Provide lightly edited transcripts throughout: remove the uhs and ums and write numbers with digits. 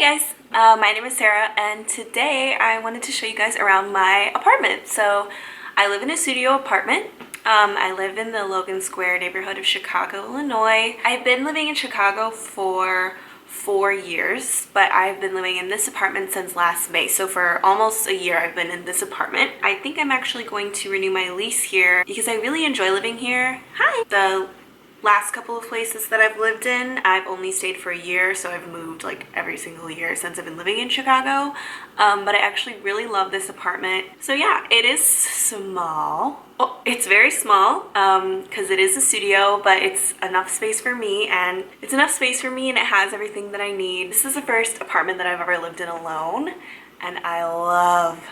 guys, my name is Sarah and today I wanted to show you guys around my apartment. So I live in a studio apartment. I live in the Logan Square neighborhood of Chicago, Illinois. I've been living in Chicago for 4 years, but I've been living in this apartment since last May. So for almost a year I've been in this apartment. I think I'm actually going to renew my lease here because I really enjoy living here. Hi! The last couple of places that I've lived in, I've only stayed for a year, so I've moved like every single year since I've been living in Chicago. But I actually really love this apartment. So yeah, it is small. Oh, it's very small because it is a studio, but it's enough space for me, and it has everything that I need. This is the first apartment that I've ever lived in alone, and I love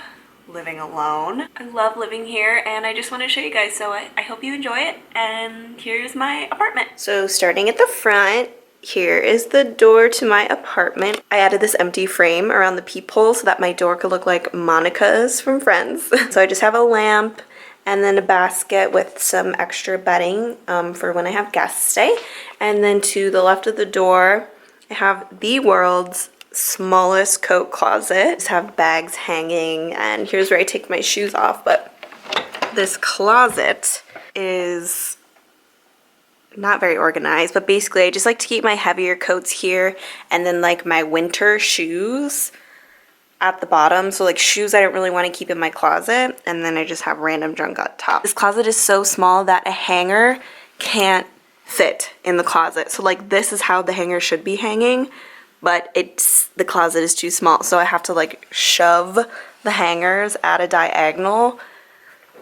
living alone. I love living here, and I just want to show you guys, so I hope you enjoy it. And here's my apartment. So starting at the front, here is the door to my apartment. I added this empty frame around the peephole so that my door could look like Monica's from Friends. So I just have a lamp and then a basket with some extra bedding for when I have guests stay. And then to the left of the door, I have the world's smallest coat closet. Just have bags hanging, and here's where I take my shoes off. But this closet is not very organized, but basically I just like to keep my heavier coats here and then like my winter shoes at the bottom. So like shoes I don't really want to keep in my closet, and then I just have random junk on top. This closet is so small that a hanger can't fit in the closet. So like this is how the hanger should be hanging, but the closet is too small, so I have to like shove the hangers at a diagonal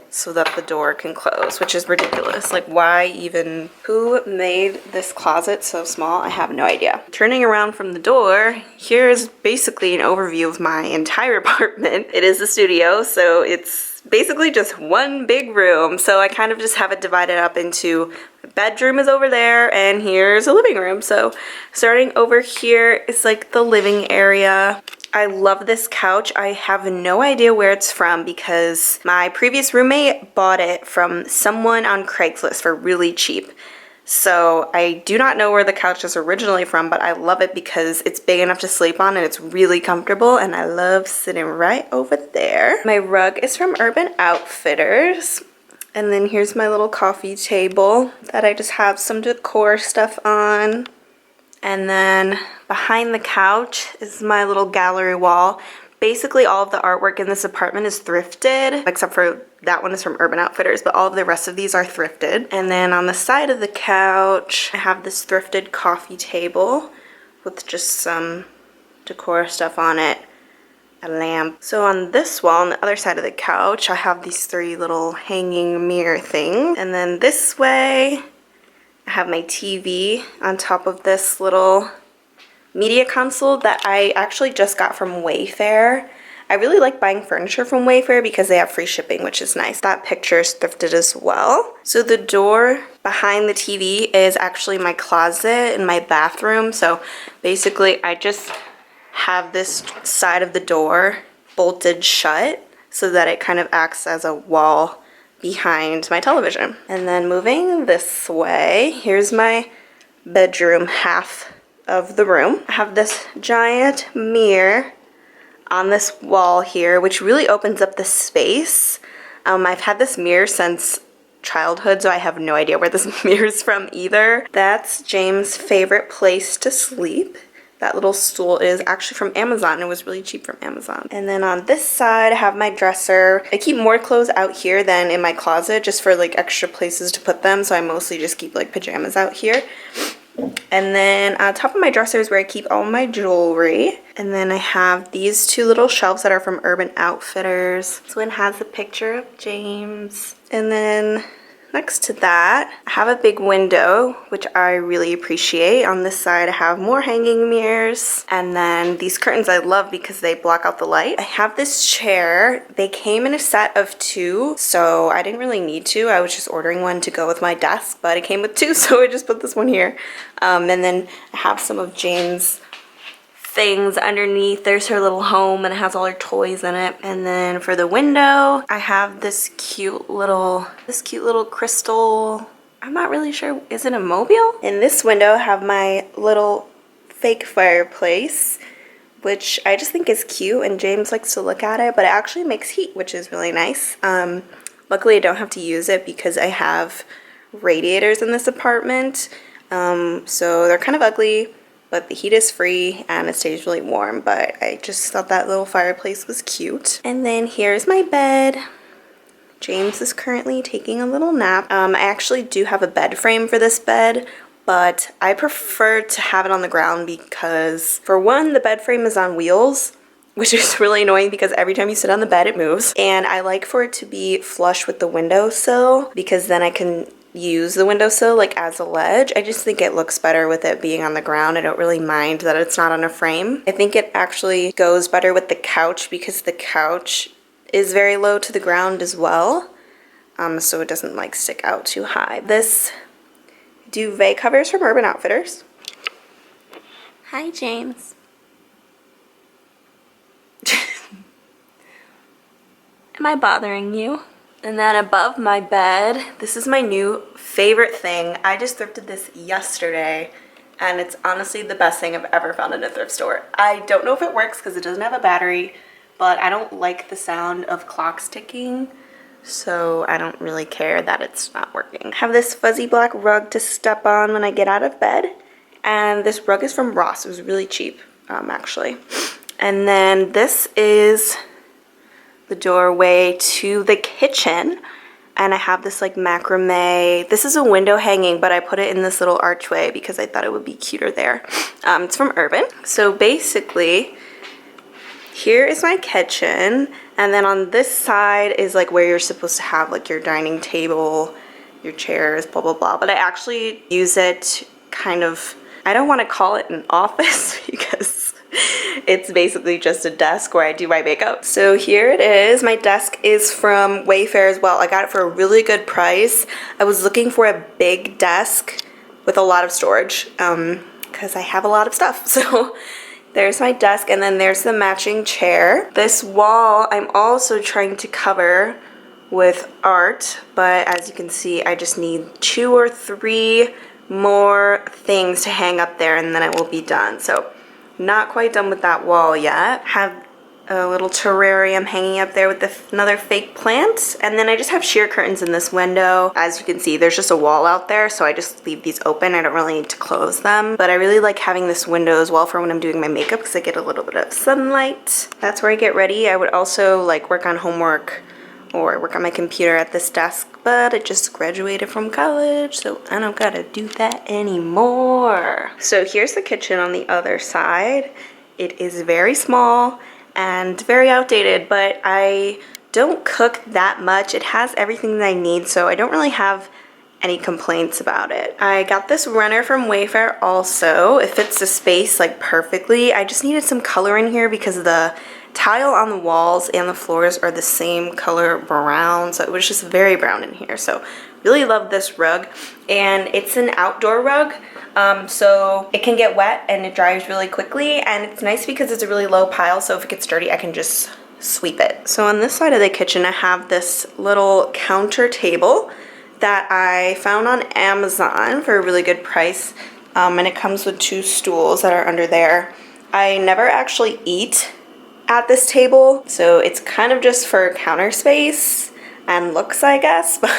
so that the door can close, which is ridiculous. Like, why even? Who made this closet so small? I have no idea. Turning around from the door, here's basically an overview of my entire apartment. It is a studio, so it's basically just one big room. So I kind of just have it divided up into bedroom is over there, and here's a living room. So starting over here is like the living area. I love this couch. I have no idea where it's from because my previous roommate bought it from someone on Craigslist for really cheap. So I do not know where the couch is originally from, but I love it because it's big enough to sleep on and it's really comfortable, and I love sitting right over there. My rug is from Urban Outfitters. And then here's my little coffee table that I just have some decor stuff on. And then behind the couch is my little gallery wall. Basically all of the artwork in this apartment is thrifted, except for that one is from Urban Outfitters, but all of the rest of these are thrifted. And then on the side of the couch, I have this thrifted coffee table with just some decor stuff on it. A lamp. So on this wall, on the other side of the couch, I have these 3 little hanging mirror things. And then this way, I have my TV on top of this little media console that I actually just got from Wayfair. I really like buying furniture from Wayfair because they have free shipping, which is nice. That picture is thrifted as well. So the door behind the TV is actually my closet and my bathroom. So basically I just have this side of the door bolted shut so that it kind of acts as a wall behind my television. And then moving this way, here's my bedroom half of the room. I have this giant mirror on this wall here, which really opens up the space. I've had this mirror since childhood, so I have no idea where this mirror is from either. That's James' favorite place to sleep. That little stool is actually from Amazon. It was really cheap from Amazon. And then on this side, I have my dresser. I keep more clothes out here than in my closet just for like extra places to put them. So I mostly just keep like pajamas out here. And then on top of my dresser is where I keep all my jewelry. And then I have these 2 little shelves that are from Urban Outfitters. This one has a picture of James. And then next to that, I have a big window, which I really appreciate. On this side, I have more hanging mirrors. And then these curtains I love because they block out the light. I have this chair. They came in a set of 2, so I didn't really need to. I was just ordering one to go with my desk, but it came with 2, so I just put this one here. And then I have some of Jane's things underneath. There's her little home, and it has all her toys in it. And then for the window, I have this cute little crystal. I'm not really sure. Is it a mobile? In this window, I have my little fake fireplace which I just think is cute, and James likes to look at it, but it actually makes heat, which is really nice. Luckily I don't have to use it because I have radiators in this apartment, so they're kind of ugly, but the heat is free and it stays really warm. But I just thought that little fireplace was cute. And then here's my bed. James is currently taking a little nap. I actually do have a bed frame for this bed, but I prefer to have it on the ground because, for one, the bed frame is on wheels, which is really annoying because every time you sit on the bed it moves. And I like for it to be flush with the windowsill because then I can use the windowsill like as a ledge. I just think it looks better with it being on the ground. I don't really mind that it's not on a frame. I think it actually goes better with the couch because the couch is very low to the ground as well, so it doesn't like stick out too high. This duvet cover is from Urban Outfitters. Hi, James. Am I bothering you? And then above my bed, this is my new favorite thing. I just thrifted this yesterday, and it's honestly the best thing I've ever found in a thrift store. I don't know if it works because it doesn't have a battery, but I don't like the sound of clocks ticking, so I don't really care that it's not working. I have this fuzzy black rug to step on when I get out of bed, and this rug is from Ross. It was really cheap, actually. And then this is the doorway to the kitchen, and I have this like macrame. This is a window hanging, but I put it in this little archway because I thought it would be cuter there. It's from Urban. So basically, here is my kitchen, and then on this side is like where you're supposed to have like your dining table, your chairs, blah blah blah. But I actually use it kind of, I don't want to call it an office because it's basically just a desk where I do my makeup. So here it is. My desk is from Wayfair as well. I got it for a really good price. I was looking for a big desk with a lot of storage because I have a lot of stuff. So there's my desk, and then there's the matching chair. This wall I'm also trying to cover with art, but as you can see, I just need 2 or 3 more things to hang up there, and then I will be done. So not quite done with that wall yet. Have a little terrarium hanging up there with another fake plant, and then I just have sheer curtains in this window. As you can see, there's just a wall out there, so I just leave these open. I don't really need to close them, but I really like having this window as well for when I'm doing my makeup because I get a little bit of sunlight. That's where I get ready. I would also like work on homework or work on my computer at this desk, but I just graduated from college, so I don't gotta do that anymore. So here's the kitchen on the other side. It is very small and very outdated, but I don't cook that much. It has everything that I need, so I don't really have any complaints about it. I got this runner from Wayfair also. It fits the space like perfectly. I just needed some color in here because the tile on the walls and the floors are the same color brown, so it was just very brown in here. So really love this rug, and it's an outdoor rug, so it can get wet and it dries really quickly, and it's nice because it's a really low pile, so if it gets dirty I can just sweep it. So on this side of the kitchen I have this little counter table that I found on Amazon for a really good price, and it comes with 2 stools that are under there. I never actually eat at this table, so it's kind of just for counter space and looks, I guess, but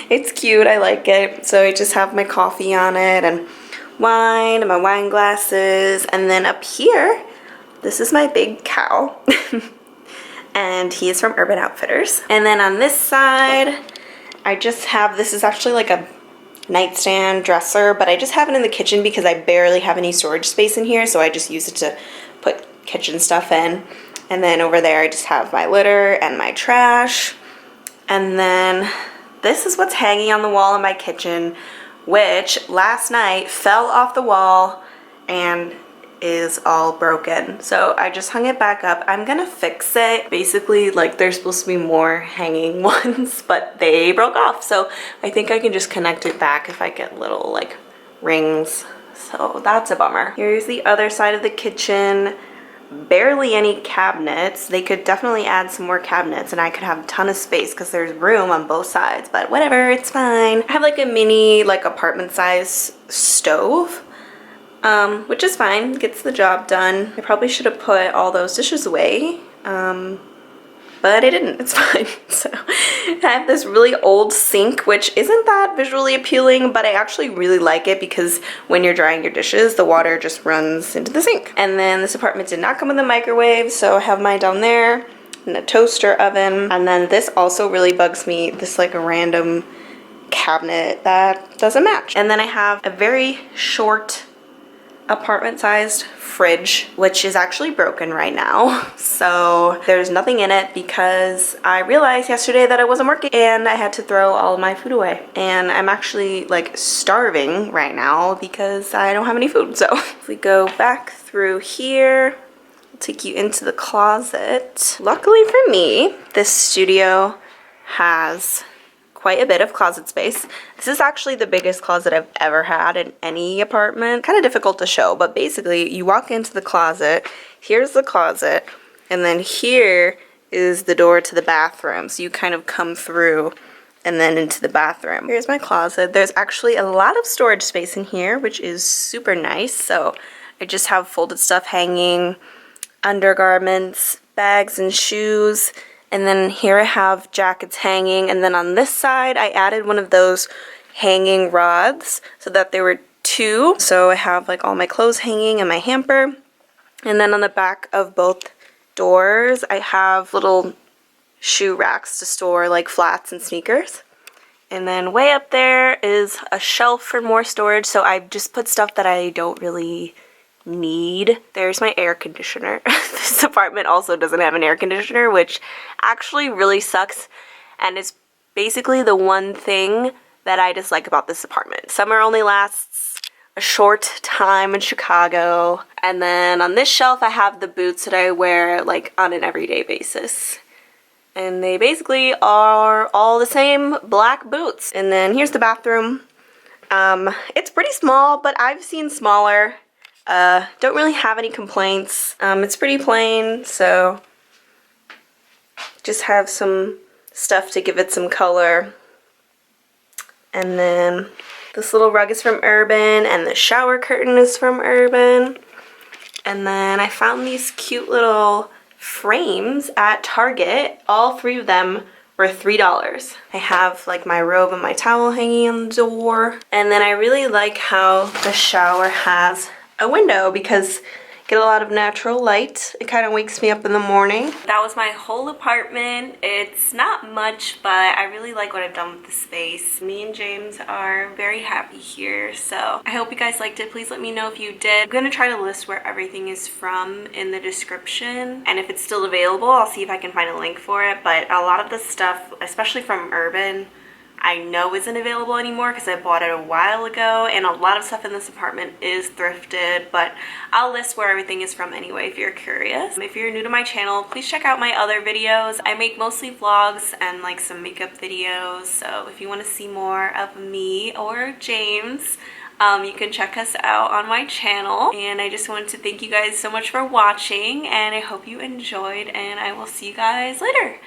it's cute. I like it. So I just have my coffee on it and wine and my wine glasses, and then up here, this is my big cow and he is from Urban Outfitters. And then on this side, I just have, this is actually like a nightstand dresser, but I just have it in the kitchen because I barely have any storage space in here, so I just use it to put kitchen stuff in. And then over there I just have my litter and my trash. And then this is what's hanging on the wall in my kitchen, which last night fell off the wall and is all broken. So I just hung it back up. I'm gonna fix it. Basically, like, there's supposed to be more hanging ones, but they broke off. So I think I can just connect it back if I get little like rings. So that's a bummer. Here's the other side of the kitchen. Barely any cabinets. They could definitely add some more cabinets and I could have a ton of space because there's room on both sides, but whatever, it's fine. I have like a mini like apartment size stove, which is fine, gets the job done. I probably should have put all those dishes away, but I didn't, it's fine. So I have this really old sink, which isn't that visually appealing, but I actually really like it because when you're drying your dishes, the water just runs into the sink. And then this apartment did not come with a microwave, so I have mine down there, and a toaster oven. And then this also really bugs me, this like a random cabinet that doesn't match. And then I have a very short apartment-sized fridge, which is actually broken right now. So there's nothing in it because I realized yesterday that it wasn't working and I had to throw all of my food away. And I'm actually like starving right now because I don't have any food. So if we go back through here, I'll take you into the closet. Luckily for me, this studio has quite a bit of closet space. This is actually the biggest closet I've ever had in any apartment. Kind of difficult to show, but basically you walk into the closet, here's the closet, and then here is the door to the bathroom. So you kind of come through and then into the bathroom. Here's my closet. There's actually a lot of storage space in here, which is super nice. So I just have folded stuff hanging, undergarments, bags and shoes. And then here I have jackets hanging, and then on this side I added one of those hanging rods so that there were two. So I have like all my clothes hanging in my hamper. And then on the back of both doors I have little shoe racks to store like flats and sneakers. And then way up there is a shelf for more storage, so I just put stuff that I don't really need. There's my air conditioner. This apartment also doesn't have an air conditioner, which actually really sucks, and it's basically the one thing that I dislike about this apartment. Summer only lasts a short time in Chicago. And then on this shelf I have the boots that I wear like on an everyday basis, and they basically are all the same black boots. And then here's the bathroom. It's pretty small, but I've seen smaller. Don't really have any complaints. It's pretty plain, so just have some stuff to give it some color. And then this little rug is from Urban, and the shower curtain is from Urban. And then I found these cute little frames at Target. All three of them were $3. I have like my robe and my towel hanging on the door. And then I really like how the shower has a window because I get a lot of natural light. It kind of wakes me up in the morning. That was my whole apartment. It's not much, but I really like what I've done with the space. Me and James are very happy here, so I hope you guys liked it. Please let me know if you did. I'm gonna try to list where everything is from in the description, and if it's still available, I'll see if I can find a link for it. But a lot of the stuff, especially from Urban, I know isn't available anymore because I bought it a while ago, and a lot of stuff in this apartment is thrifted, but I'll list where everything is from anyway if you're curious. If you're new to my channel, please check out my other videos. I make mostly vlogs and like some makeup videos, so if you want to see more of me or James, you can check us out on my channel. And I just wanted to thank you guys so much for watching, and I hope you enjoyed, and I will see you guys later.